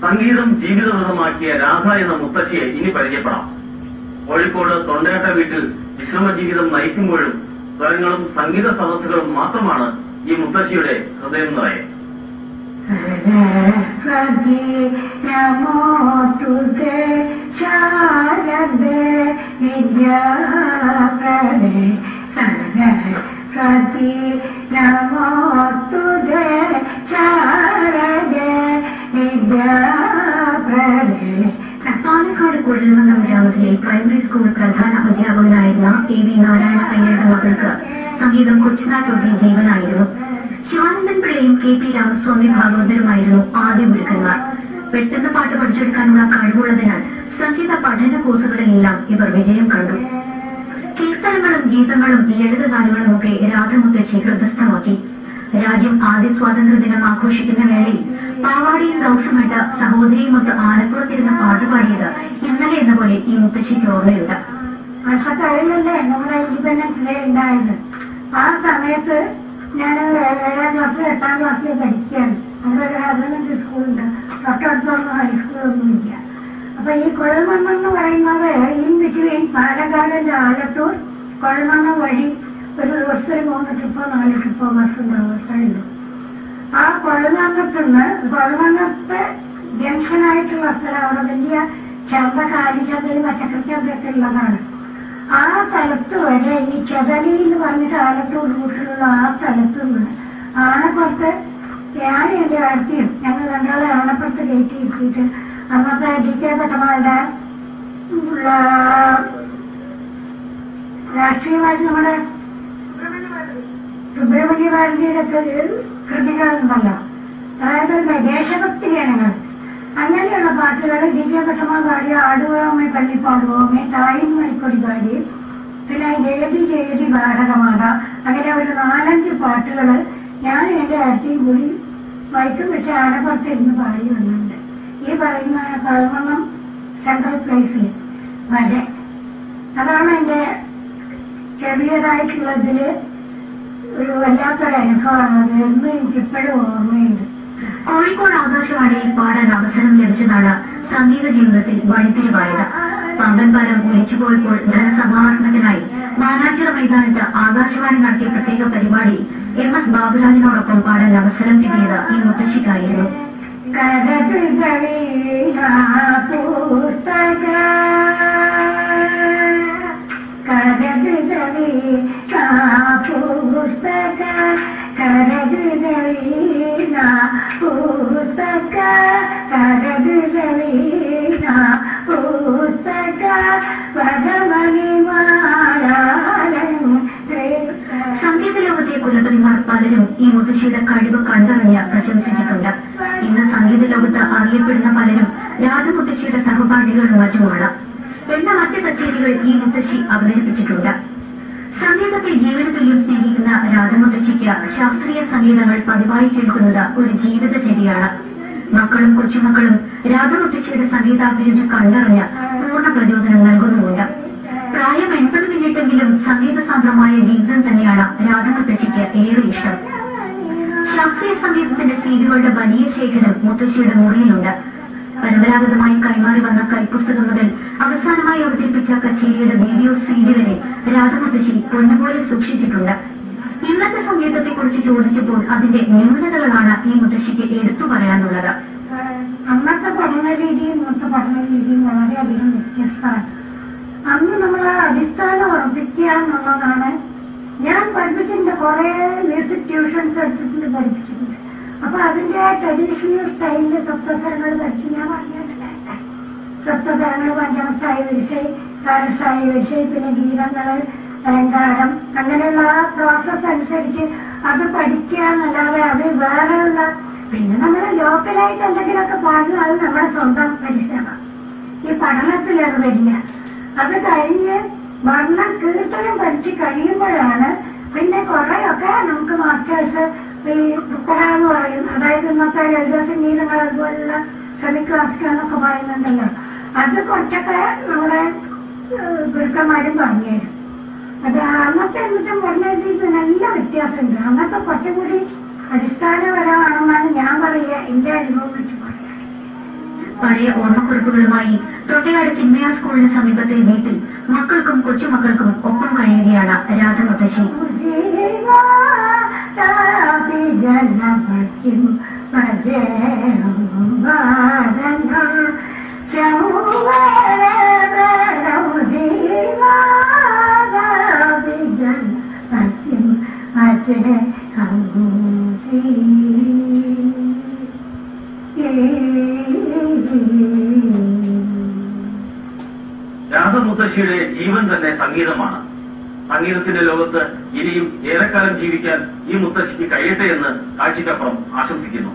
സംഗീതം ജീവിതവൃതമാക്കിയ രാധ എന്ന മുത്തശ്ശിയെ ഇനി പരിചയപ്പെടാം. കോഴിക്കോട് തൊണ്ടേട്ട വീട്ടിൽ വിശ്രമ ജീവിതം നയിക്കുമ്പോഴും സ്വരങ്ങളും സംഗീത സദസ്സുകളും മാത്രമാണ് ഈ മുത്തശ്ശിയുടെ ഹൃദയം നിറയെ. പാലക്കാട് കുഴൽമന്നം ഗ്രാമത്തിലെ പ്രൈമറി സ്കൂൾ പ്രധാന അധ്യാപകനായിരുന്ന AV നാരായണ അയ്യരുടെ മകൾക്ക് സംഗീതം കൊച്ചുനാട്ടൊക്കെ ജീവനായിരുന്നു. ശിവാനന്ദൻ പിള്ളയും KP രാമസ്വാമി ഭാഗവതരുമായിരുന്നു ആദ്യ ഗുരുക്കന്മാർ. പെട്ടെന്ന് പാട്ട് പഠിച്ചെടുക്കാനുള്ള കഴിവുള്ളതിനാൽ സംഗീത പഠന കോഴ്സുകളിലെല്ലാം ഇവർ വിജയം കണ്ടു. കീർത്തനങ്ങളും ഗീതങ്ങളും ലളിതഗാനങ്ങളും ഒക്കെ രാധമുത്തശ്ശി ഹൃദയസ്ഥമാക്കി. രാജ്യം ആദ്യ സ്വാതന്ത്ര്യ ദിനം ആഘോഷിക്കുന്ന വേളയിൽ പാവാടിയും ബ്ലൗസുമിട്ട് സഹോദരിയുമൊത്ത് ആലപ്പുറത്തിരുന്ന പാട്ടുപാടിയത് ഇന്നലെ എന്ന പോലെ ഈ മുത്തശ്ശിക്ക് ഓർമ്മയുണ്ട്. വർഷക്കാലല്ലേ നമ്മുടെ ഇൻഡിപെൻഡൻസ് ഡേ ഉണ്ടായത്. ആ സമയത്ത് ഞാൻ 7ാം ക്ലാസ്സിൽ 8ാം ക്ലാസ്സിൽ പഠിക്കുകയാണ്. അവിടെ ഒരു എലമെന്ററി സ്കൂളുണ്ട്, തൊട്ടടുത്തൊന്നും ഹൈസ്കൂളൊന്നും ഇല്ല. അപ്പൊ ഈ കുഴൽമന്നം എന്ന് പറയുന്നത് ഇൻ ബിറ്റ്വീൻ പാലക്കാടിന്റെ ആലത്തൂർ കുഴൽമന്നം വഴി ഒരു ദിവസത്തിൽ 3 ട്രിപ്പോ 4 ട്രിപ്പോ ബസ് ഉണ്ടാവുള്ളൂ. ആ കുഴൽമന്നത്തെ ജംഗ്ഷനായിട്ടുള്ള സ്ഥലം അവിടെ വലിയ ചന്ത, കാലിച്ചന്തയും പച്ചക്കറിച്ചന്തയൊക്കെ ഉള്ളതാണ്. ആ സ്ഥലത്ത് വരെ ഈ ചെതലി എന്ന് പറഞ്ഞിട്ട് ആലത്തൂർ റൂട്ടിലുള്ള ആ സ്ഥലത്ത് നിന്ന് ആനപ്പുറത്ത് ഞാനും എന്റെ അടുത്തിയും ഞങ്ങൾ രണ്ടാളെ ആനപ്പുറത്ത് കയറ്റി ഇരുത്തിയിട്ട് അന്നത്തെ DK പട്ടമാരുടെ രാഷ്ട്രീയമായിട്ട് നമ്മുടെ സുബ്രഹ്മണ്യ ഭാരതിയുടെ കൃതികളുണ്ടല്ലോ, അതായത് ദേശഭക്തി ഗാനങ്ങൾ, അങ്ങനെയുള്ള പാട്ടുകൾ DK പട്ടമാൻ പാടിയ ആടുവോമേ പള്ളിപ്പാടുവോമേ തായും മണിക്കൊടി പാടി, പിന്നെ ജയതി ഭാരതമാത, അങ്ങനെ ഒരു 4-5 പാട്ടുകൾ ഞാൻ എന്റെ അടുത്തും കൂടി വൈക്കം വെച്ച് ആനപ്പുറത്തിരുന്ന് പാടി വന്നിട്ടുണ്ട്. ഈ പറയുന്ന കുഴൽമന്നം സെൻട്രൽ പ്ലേസിൽ വരെ. അതാണ് എന്റെ ചെറിയതായിട്ടുള്ളതില് ഒരു വല്ലാത്തൊരു അനുഭവമാണ്. അത് എന്ന് എനിക്കിപ്പോഴും ഓർമ്മയുണ്ട്. കോഴിക്കോട് ആകാശവാണിയിൽ പാടാൻ അവസരം ലഭിച്ചതാണ് സംഗീത ജീവിതത്തിൽ വഴിത്തിരിവായത്. പാമ്പൻപാലം ഒലിച്ചുപോയപ്പോൾ ധനസമാഹരണത്തിനായി മാനാച്ചിറ മൈതാനത്ത് ആകാശവാണി നടത്തിയ പ്രത്യേക പരിപാടിയിൽ MS ബാബുരാജിനോടൊപ്പം പാടാൻ അവസരം കിട്ടിയത് ഈ മുത്തശ്ശിക്കായിരുന്നു. സംഗീത ലോകത്തെ കുലപതിമാർ പലരും ഈ മുത്തശ്ശിയുടെ കഴിവ് കണ്ടറിഞ്ഞ് പ്രശംസിച്ചിട്ടുണ്ട്. ഇന്ന് സംഗീത ലോകത്ത് അറിയപ്പെടുന്ന പലരും രാധമുത്തശ്ശിയുടെ സഹപാഠികളും മറ്റുമാണ്. എണ്ണമറ്റ കച്ചേരികൾ ഈ മുത്തശ്ശി അവതരിപ്പിച്ചിട്ടുണ്ട്. സംഗീതത്തെ ജീവനതുല്യം സ്നേഹിക്കുന്ന രാധമുത്തശ്ശിക്ക് ശാസ്ത്രീയ സംഗീതങ്ങൾ പതിവായി കേൾക്കുന്നത് ഒരു ജീവിതചര്യയാണ്. മക്കളും കൊച്ചുമക്കളും രാധമുത്തശ്ശിയുടെ സംഗീതാഭിരുചി കണ്ടറിഞ്ഞ് പൂർണ്ണ പ്രചോദനം നൽകുന്നുമുണ്ട്. പ്രായം 80 മിനിറ്റെങ്കിലും സംഗീത സാന്ദ്രമായ ജീവിതം തന്നെയാണ് രാധമുത്തശ്ശിക്ക് ഏറെ ഇഷ്ടം. ശാസ്ത്രീയ സംഗീതത്തിന്റെ സീഡികളുടെ വലിയ ശേഖരം മുത്തശ്ശിയുടെ മുറിയിലുണ്ട്. പരമ്പരാഗതമായി കൈമാറി വന്ന കൈപ്പുസ്തകം മുതൽ അവസാനമായി അവതരിപ്പിച്ച കച്ചേരിയുടെ വീഡിയോ CD വരെ രാധമുത്തശ്ശി പൊന്നുപോലെ സൂക്ഷിച്ചിട്ടുണ്ട്. ഇന്നത്തെ സംഗീതത്തെക്കുറിച്ച് ചോദിച്ചപ്പോൾ അതിന്റെ ന്യൂനതകളാണ് ഈ മുത്തശ്ശിക്ക് എടുത്തു പറയാനുള്ളത്. അന്നത്തെ പഠന രീതിയും ഇന്നത്തെ പഠന രീതിയും വളരെയധികം വ്യത്യസ്തമാണ്. അന്ന് നമ്മൾ അടിസ്ഥാനം ഉറപ്പിക്കുക എന്നുള്ളതാണ്. ഞാൻ പഠിപ്പിച്ചിട്ടുണ്ട്, കുറെ മ്യൂസിക് ട്യൂഷൻസ് എടുത്തിട്ടുണ്ട്, പഠിപ്പിച്ചിട്ടുണ്ട്. അപ്പൊ അതിന്റെ ട്രഡീഷണൽ സ്റ്റൈലിന്റെ സപ്തസ്വരങ്ങൾ പഠിച്ച് ഞാൻ പറഞ്ഞിട്ടില്ല. സപ്തസ്വരങ്ങൾ, പഞ്ചമസ്ഥായി വിഷയ്, താരസ്ഥായി വിഷയ്, പിന്നെ ഗീതങ്ങള്, അലങ്കാരം, അങ്ങനെയുള്ള പ്രോസസ് അനുസരിച്ച് അത് പഠിക്കുക എന്നല്ലാതെ അത് വേറെയുള്ള പിന്നെ നമ്മൾ ലോക്കലായിട്ട് എന്തെങ്കിലുമൊക്കെ പാടുക അത് നമ്മുടെ സ്വന്തം പരിശ്രമം. ഈ പഠനത്തിൽ അത് വരില്ല. അത് കഴിഞ്ഞ് വർണ്ണം കീർത്തനം പഠിച്ച് കഴിയുമ്പോഴാണ് പിന്നെ കുറെയൊക്കെ നമുക്ക് മാസ്റ്റേഴ്സ് ഈ തുക്കട എന്ന് പറയും, അതായത് ഇന്നത്തെ ലളിത സംഗീതങ്ങൾ അതുപോലുള്ള സെമി ക്ലാസിക്കൽ എന്നൊക്കെ പറയുന്നുണ്ടല്ലോ, അത് കുറച്ചൊക്കെ നമ്മുടെ ഗുരുക്കന്മാരും പറഞ്ഞുതരും. അത് അന്നത്തെ എന്നിട്ടും പറഞ്ഞ രീതിയിൽ നല്ല വ്യത്യാസമുണ്ട്. അന്നത്തെ കുറച്ചും കൂടി അടിസ്ഥാനപരമാണെന്നാണ് ഞാൻ പറയുക, എന്റെ അനുഭവം വെച്ച് പറയുക. പഴയ ഓർമ്മക്കുറിപ്പുകളുമായി തൊട്ടയാട് ചിന്മയ സ്കൂളിന് സമീപത്തെ വീട്ടിൽ മക്കൾക്കും കൊച്ചുമക്കൾക്കും ഒപ്പം കഴിയുകയാണ് രാധമുത്തശ്ശി. രാധമുത്തശ്ശിയുടെ ജീവൻ തന്നെ സംഗീതമാണ്. സംഗീതത്തിന്റെ ലോകത്ത് ഇനിയും ഏറെക്കാലം ജീവിക്കാൻ ഈ മുത്തശ്ശിക്ക് കഴിയട്ടെ എന്ന് കാഴ്ചക്കപ്പുറം ആശംസിക്കുന്നു.